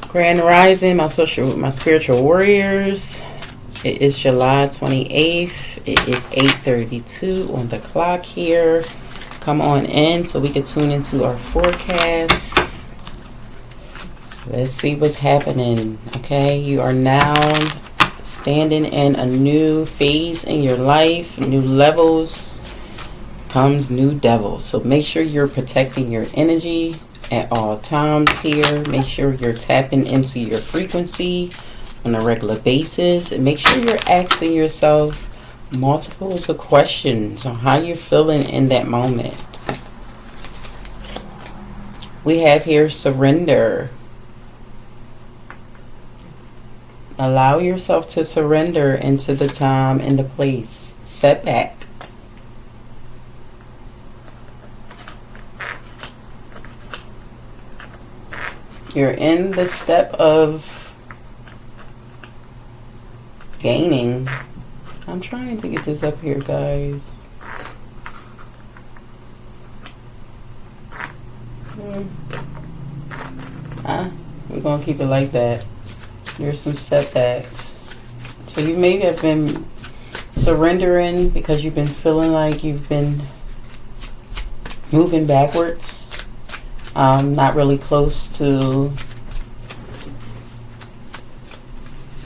Grand Rising, my spiritual warriors. It is July 28th. It is 8:32 on the clock here. Come on in so we can tune into our forecast. Let's see what's happening. Okay, you are now standing in a new phase in your life. New levels comes new devils. So make sure you're protecting your energy at all times here. Make sure you're tapping into your frequency on a regular basis, and make sure you're asking yourself multiples of questions on how you're feeling in that moment. We have here surrender. Allow yourself to surrender into the time and the place. Setback. You're in the step of gaining. I'm trying to get this up here, guys. We're going to keep it like that. There's some setbacks. So you may have been surrendering because you've been feeling like you've been moving backwards. Not really close to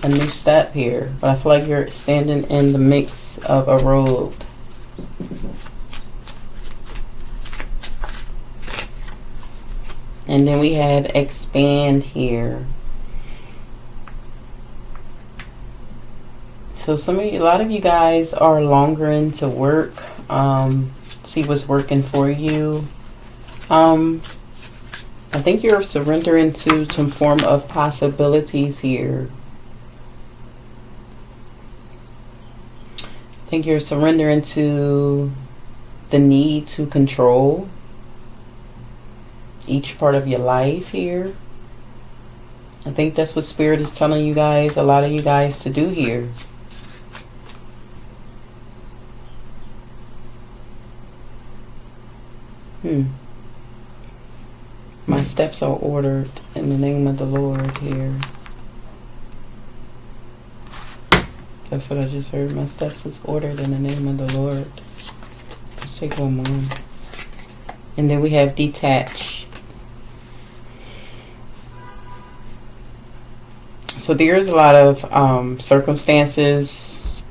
a new step here, but I feel like you're standing in the mix of a road. And then we have expand here. So a lot of you guys are longer into work. See what's working for you. I think you're surrendering to some form of possibilities here. I think you're surrendering to the need to control each part of your life here. I think that's what Spirit is telling you guys, a lot of you guys, to do here. My steps are ordered in the name of the Lord here. That's what I just heard. My steps is ordered in the name of the Lord. Let's take one more. And then we have detach. So there's a lot of circumstances.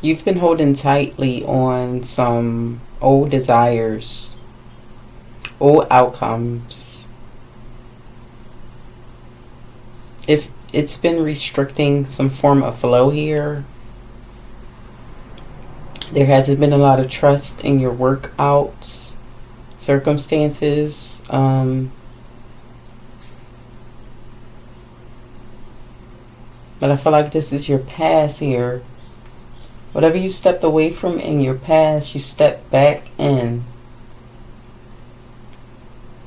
You've been holding tightly on some old desires, old outcomes. If it's been restricting some form of flow here, there hasn't been a lot of trust in your workouts, circumstances. But I feel like this is your past here. Whatever you stepped away from in your past, you step back in.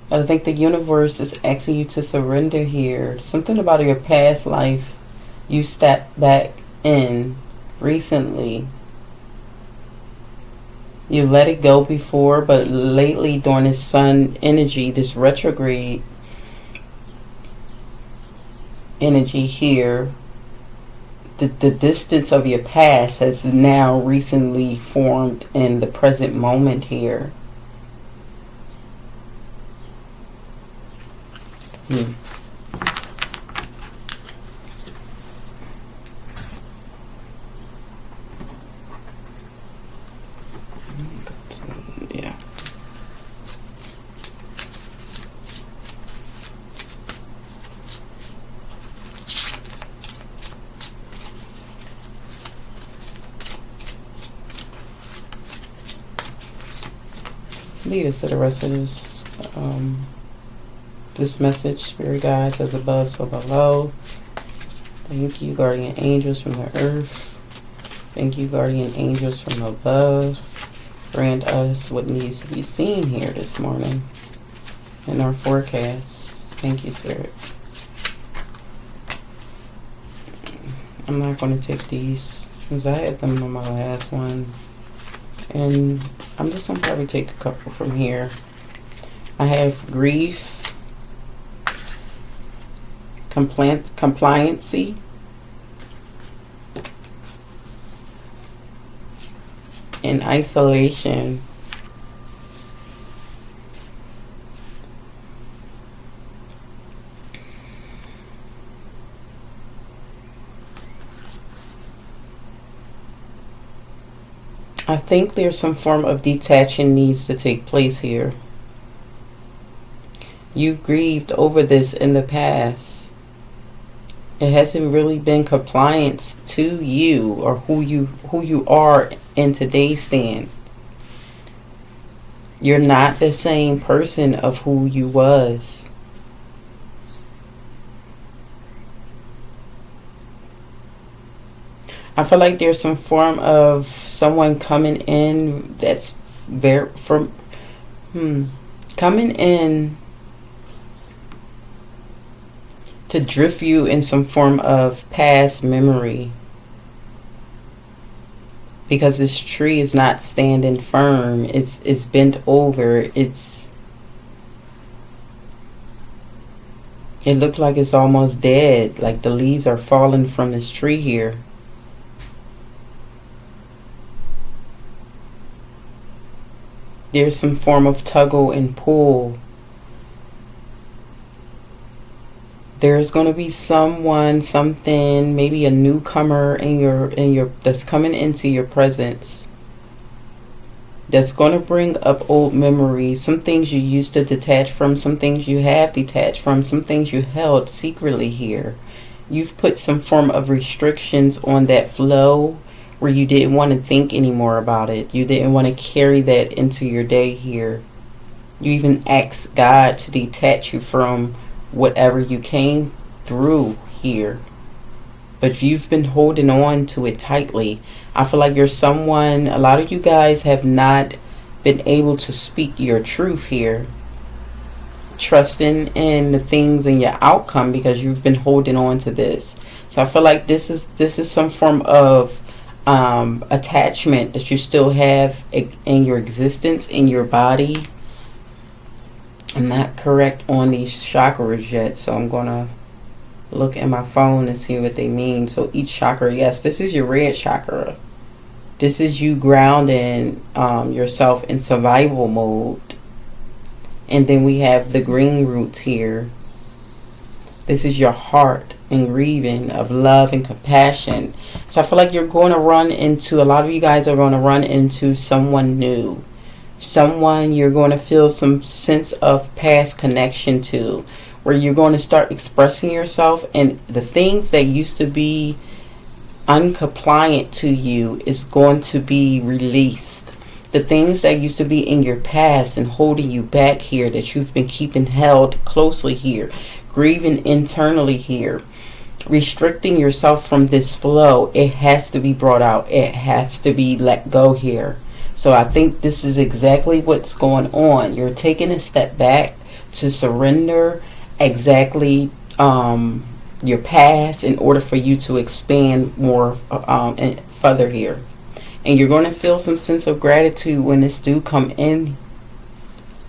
But I think the universe is asking you to surrender here. Something about your past life you stepped back in recently. You let it go before, but lately during this sun energy, this retrograde energy here, the distance of your past has now recently formed in the present moment here. Yeah. Lead us to the rest of this message, Spirit Guides, as above, so below. Thank you, guardian angels from the earth. Thank you, guardian angels from above. Grant us what needs to be seen here this morning in our forecast. Thank you, Spirit. I'm not going to take these because I had them on my last one. And I'm just going to probably take a couple from here. I have grief, compliancy, and isolation. I think there's some form of detaching needs to take place here. You grieved over this in the past. It hasn't really been compliance to you or who you are in today's stand. You're not the same person of who you was. I feel like there's some form of someone coming in that's very coming in to drift you in some form of past memory, because this tree is not standing firm. It's bent over. It looked like it's almost dead, like the leaves are falling from this tree here. There's some form of tuggle and pull. There's going to be someone, something, maybe a newcomer in your that's coming into your presence, that's going to bring up old memories, some things you used to detach from, some things you have detached from, some things you held secretly here. You've put some form of restrictions on that flow where you didn't want to think anymore about it. You didn't want to carry that into your day here. You even asked God to detach you from whatever you came through here. But you've been holding on to it tightly. I feel like you're someone, a lot of you guys have not been able to speak your truth here. Trusting in the things in your outcome because you've been holding on to this. So I feel like this is some form of attachment that you still have in your existence, in your body. I'm not correct on these chakras yet, so I'm gonna look at my phone and see what they mean. So each chakra, yes, this is your red chakra. This is you grounding yourself in survival mode. And then we have the green roots here. This is your heart and grieving of love and compassion. So I feel like you're going to run into, a lot of you guys are going to run into someone new. Someone you're going to feel some sense of past connection to, where you're going to start expressing yourself, and the things that used to be uncompliant to you is going to be released. The things that used to be in your past and holding you back here, that you've been keeping held closely here, grieving internally here, restricting yourself from this flow, it has to be brought out. It has to be let go here. So I think this is exactly what's going on. You're taking a step back to surrender exactly your past in order for you to expand more and further here. And you're going to feel some sense of gratitude when this do come in.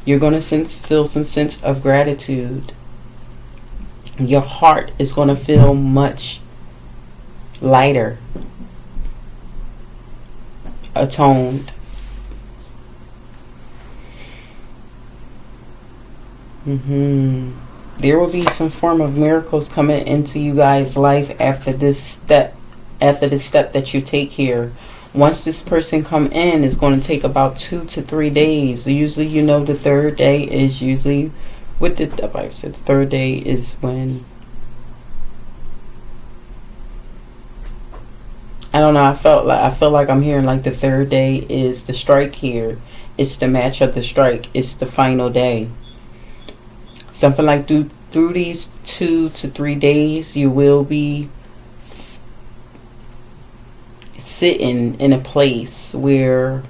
You're going to feel some sense of gratitude. Your heart is going to feel much lighter, atoned. There will be some form of miracles coming into you guys' life after this step that you take here. Once this person come in, it's going to take about 2 to 3 days. Usually, you know, the third day is usually with the third day is when, I don't know, I feel like I'm hearing like the third day is the strike here. It's the match of the strike. It's the final day. Something like through these 2 to 3 days, you will be sitting in a place where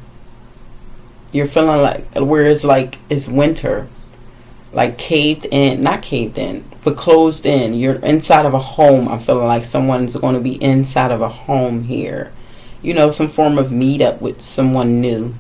you're feeling like, where it's winter, like caved in, not caved in, but closed in. You're inside of a home. I'm feeling like someone's going to be inside of a home here. you know, some form of meetup with someone new.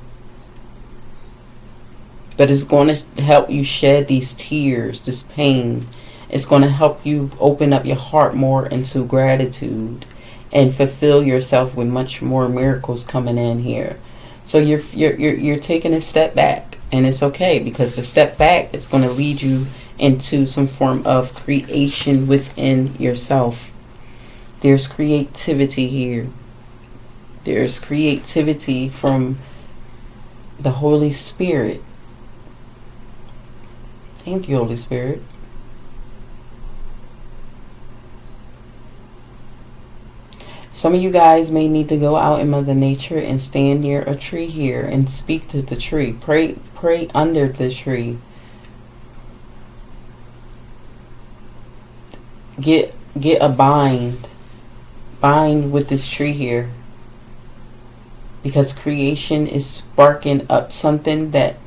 But it's going to help you shed these tears, this pain. It's going to help you open up your heart more into gratitude and fulfill yourself with much more miracles coming in here. So you're taking a step back, and it's okay, because the step back is going to lead you into some form of creation within yourself. There's creativity here. There's creativity from the Holy Spirit. Thank you, Holy Spirit. Some of you guys may need to go out in Mother Nature and stand near a tree here and speak to the tree. Pray under the tree. Get a bind with this tree here, because creation is sparking up something that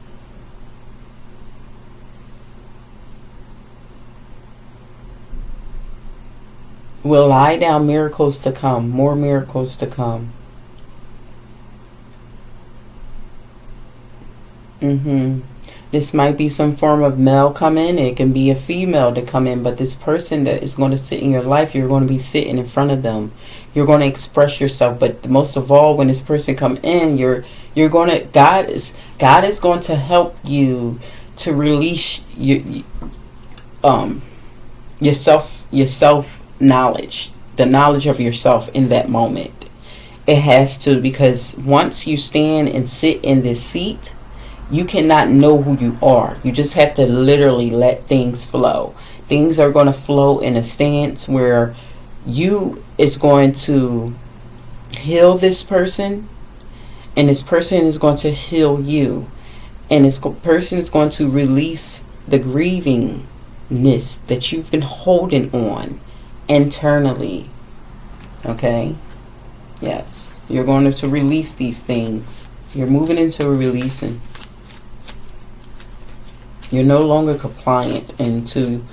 will lie down miracles to come, more miracles to come. This might be some form of male come in. It can be a female to come in, but this person that is going to sit in your life, you're going to be sitting in front of them. You're going to express yourself, but most of all, when this person come in, you're going to, God is going to help you to release yourself knowledge, the knowledge of yourself in that moment. It has to, because once you stand and sit in this seat, you cannot know who you are. You just have to literally let things flow. Things are going to flow in a stance where you is going to heal this person, and this person is going to heal you, and this person is going to release the grievingness that you've been holding on internally. Okay? Yes. You're going to release these things. You're moving into a releasing. You're no longer compliant into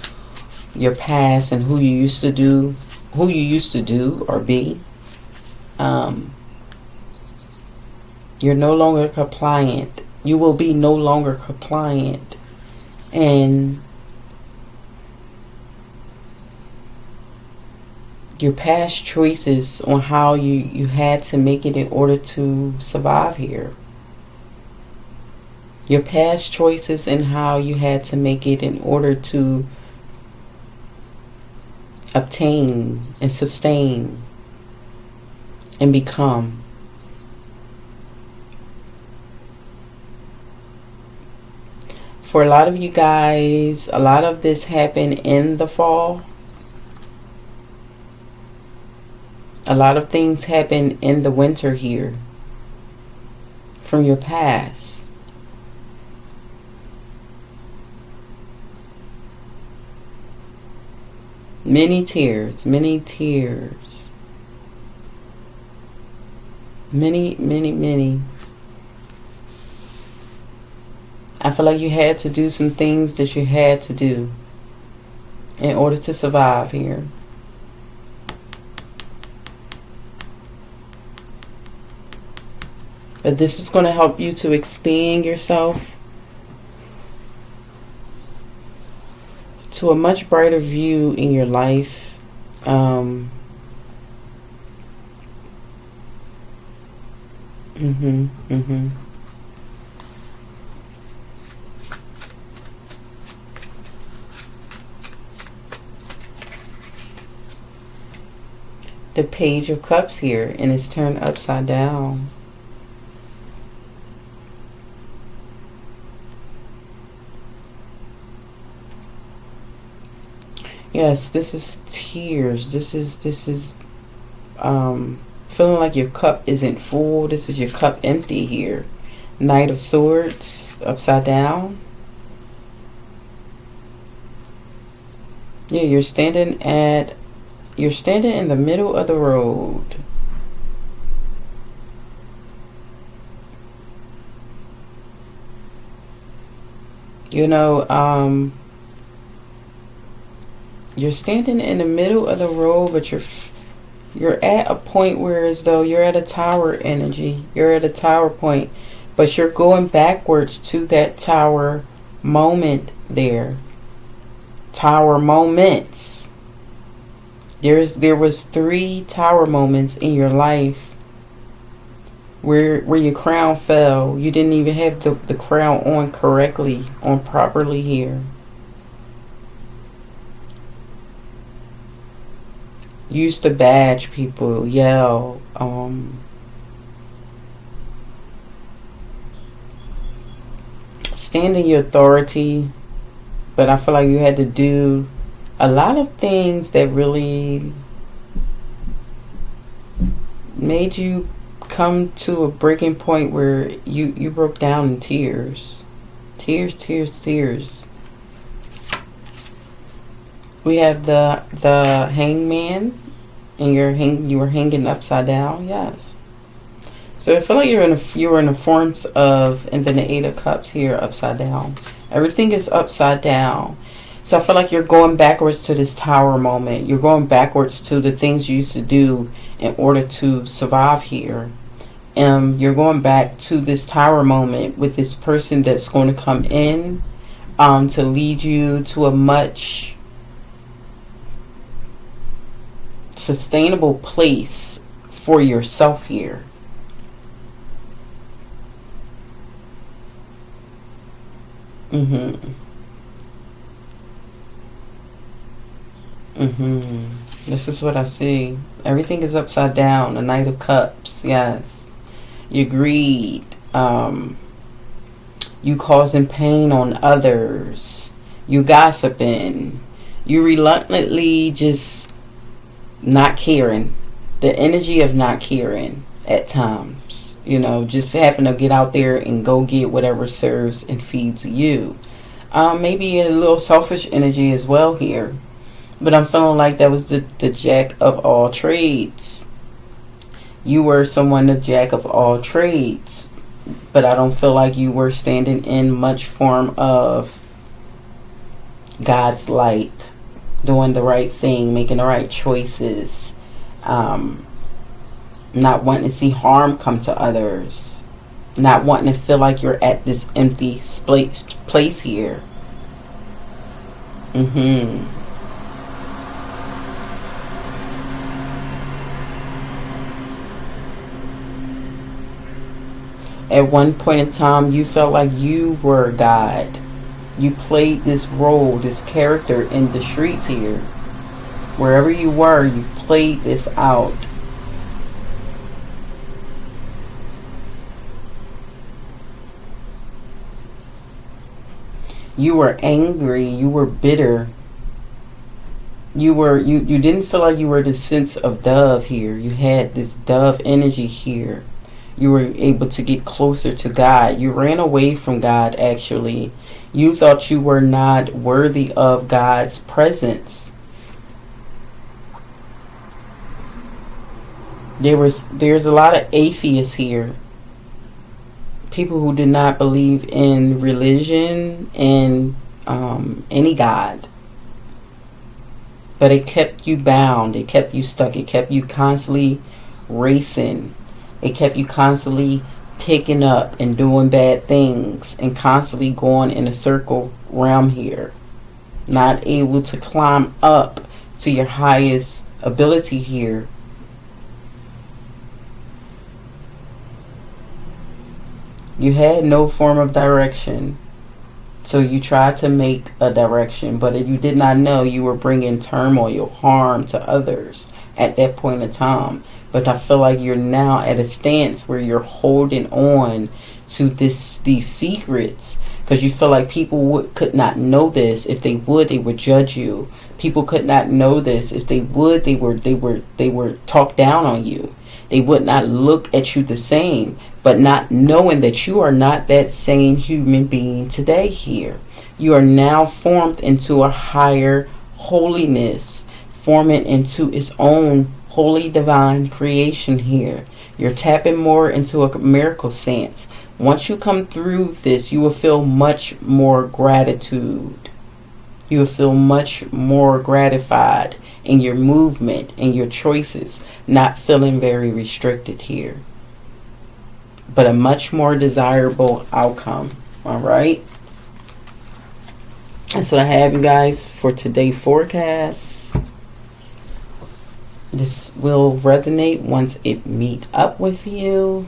your past and who you used to do or be. You're no longer compliant. You will be no longer compliant. And your past choices on how you had to make it in order to survive here. Your past choices and how you had to make it in order to obtain and sustain and become. For a lot of you guys, a lot of this happened in the fall. A lot of things happen in the winter here from your past. Many tears, many tears. Many, many, many. I feel like you had to do some things that you had to do in order to survive here. But this is going to help you to expand yourself to a much brighter view in your life. The Page of Cups here, and it's turned upside down. Yes, this is tears. This is feeling like your cup isn't full. This is your cup empty here. Knight of Swords upside down. Yeah, you're standing in the middle of the road. You know, you're standing in the middle of the road, but You're at a point where as though you're at a tower energy. You're at a tower point. But you're going backwards to that tower moment there. Tower moments. There was 3 tower moments in your life where your crown fell. You didn't even have the crown on correctly, on properly here. You used to badge people, yell, stand in your authority, but I feel like you had to do a lot of things that really made you come to a breaking point where you broke down in tears. Tears. We have the hangman, and you were hanging upside down. Yes. So I feel like you were in a form of, and then the 8 of Cups here upside down. Everything is upside down. So I feel like you're going backwards to this tower moment. You're going backwards to the things you used to do in order to survive here. You're going back to this tower moment with this person that's going to come in to lead you to a much sustainable place for yourself here. This is what I see. Everything is upside down. The Knight of Cups. Yes. You greed. You causing pain on others. You gossiping. You reluctantly just not caring. The energy of not caring at times. You know, just having to get out there and go get whatever serves and feeds you. Maybe a little selfish energy as well here. But I'm feeling like that was the Jack of all trades. You were someone, the Jack of all trades. But I don't feel like you were standing in much form of God's light. Doing the right thing, making the right choices. Not wanting to see harm come to others. Not wanting to feel like you're at this empty place here. At one point in time, you felt like you were God. You played this role, this character in the streets here. Wherever you were, you played this out. You were angry. You were bitter. You didn't feel like you were the sense of dove here. You had this dove energy here. You were able to get closer to God. You ran away from God, actually. You thought you were not worthy of God's presence. There's a lot of atheists here. People who did not believe in religion and any God. But it kept you bound. It kept you stuck. It kept you constantly racing. It kept you constantly picking up and doing bad things and constantly going in a circle realm here. Not able to climb up to your highest ability here. You had no form of direction. So you tried to make a direction, but you did not know you were bringing turmoil, harm to others at that point in time. But I feel like you're now at a stance where you're holding on to these secrets, because you feel like people could not know this. If they would judge you. People could not know this. If they would, they were talked down on you. They would not look at you the same, but not knowing that you are not that same human being today here. You are now formed into a higher holiness, forming into its own holy divine creation here. You're tapping more into a miracle sense. Once you come through this, you will feel much more gratitude. You will feel much more gratified in your movement and your choices, not feeling very restricted here, but a much more desirable outcome. All right. That's what I have, you guys, for today's forecast. This will resonate once it meet up with you.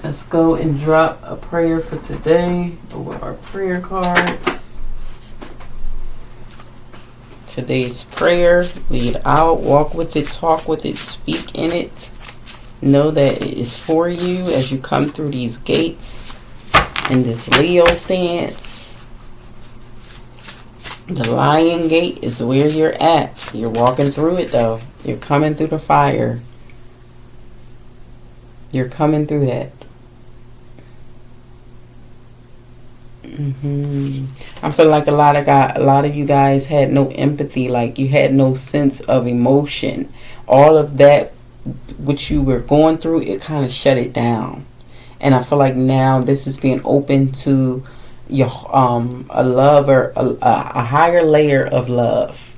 Let's go and drop a prayer for today over our prayer cards. Today's prayer, lead out, walk with it, talk with it, speak in it. Know that it is for you as you come through these gates in this Leo stance. The Lion Gate is where you're at. You're walking through it though. You're coming through the fire. You're coming through that. I feel like a lot of you guys had no empathy, like you had no sense of emotion. All of that, what you were going through, it kind of shut it down. And I feel like now this is being open to your a love or a higher layer of love.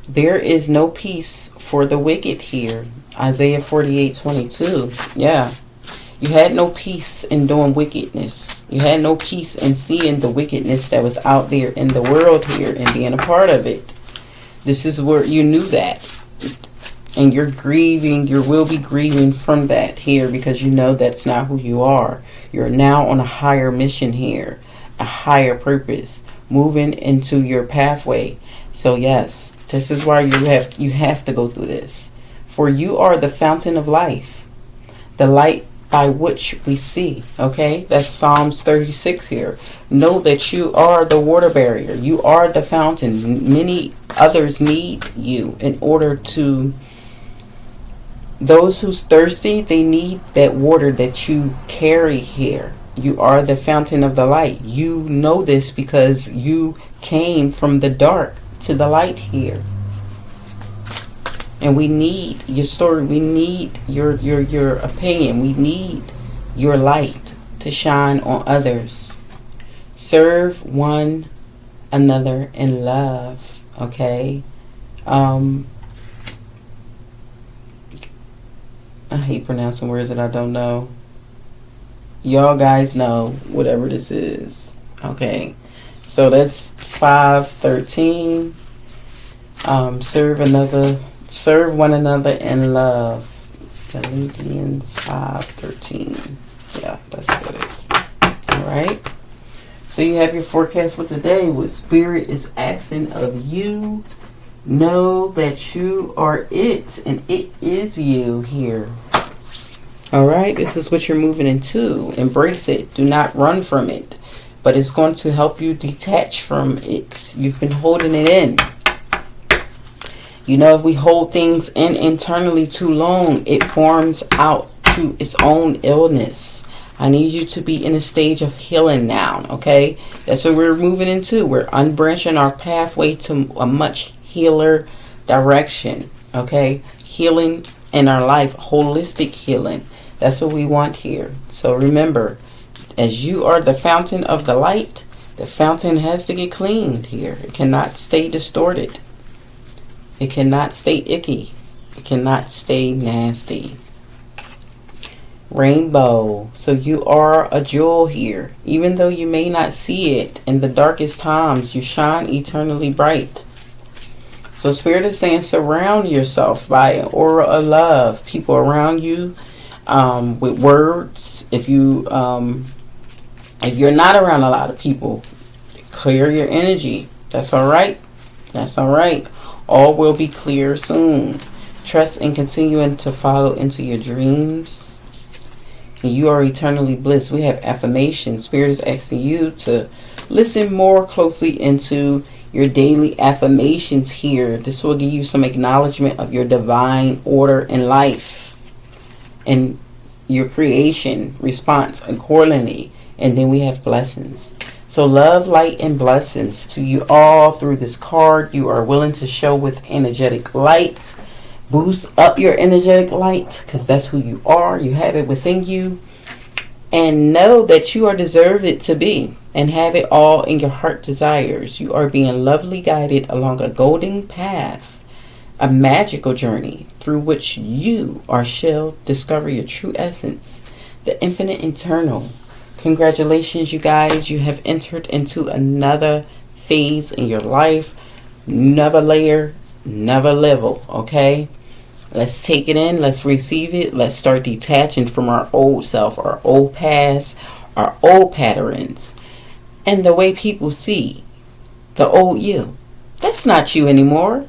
There is no peace for the wicked here. Isaiah 48:22. Yeah. You had no peace in doing wickedness. You had no peace in seeing the wickedness that was out there in the world here and being a part of it. This is where you knew that. And you're grieving, you will be grieving from that here because you know that's not who you are. You're now on a higher mission here, a higher purpose, moving into your pathway. So yes, this is why you have to go through this. For you are the fountain of life, the light by which we see. Okay, that's Psalms 36 here. Know that you are the water barrier. You are the fountain. Many others need you in order to. Those who's thirsty, they need that water that you carry here. You are the fountain of the light. You know this because you came from the dark to the light here. And we need your story. We need your opinion. We need your light to shine on others. Serve one another in love. Okay. I hate pronouncing words that I don't know. Y'all guys know whatever this is. Okay. So that's 5:13. Serve one another in love. Galatians 5:13. Yeah, that's what it is. Alright. So you have your forecast for today. What Spirit is asking of you. Know that you are it. And it is you here. Alright. This is what you're moving into. Embrace it. Do not run from it. But it's going to help you detach from it. You've been holding it in. You know, if we hold things in internally too long, it forms out to its own illness. I need you to be in a stage of healing now, okay? That's what we're moving into. We're unbranching our pathway to a much healer direction, okay? Healing in our life, holistic healing. That's what we want here. So remember, as you are the fountain of the light, the fountain has to get cleaned here. It cannot stay distorted. It cannot stay icky. It cannot stay nasty. Rainbow. So you are a jewel here. Even though you may not see it in the darkest times, you shine eternally bright. So Spirit is saying surround yourself by an aura of love. People around you with words. If you're not around a lot of people, clear your energy. That's all right. That's all right. All will be clear soon. Trust and continuing to follow into your dreams. And you are eternally blessed. We have affirmation. Spirit is asking you to listen more closely into your daily affirmations here. This will give you some acknowledgement of your divine order in life and your creation response accordingly. And then we have blessings. So love, light, and blessings to you all through this card. You are willing to show with energetic light. Boost up your energetic light because that's who you are. You have it within you. And know that you are deserved to be. and have it all in your heart desires. You are being lovely guided along a golden path, a magical journey through which you shall discover your true essence, the infinite eternal. Congratulations, you guys. You have entered into another phase in your life. Never layer, never level, okay? Let's take it in. Let's receive it. Let's start detaching from our old self, our old past, our old patterns, and the way people see the old you. That's not you anymore.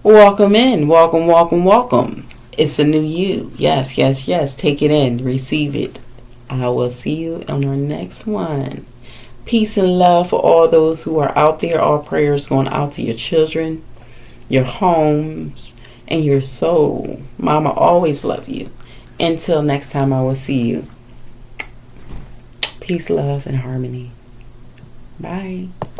Welcome in. Welcome, welcome, welcome. It's a new you. Yes, yes, yes. Take it in. Receive it. I will see you on our next one. Peace and love for all those who are out there. All prayers going out to your children, your homes, and your soul. Mama always love you. Until next time, I will see you. Peace, love, and harmony. Bye.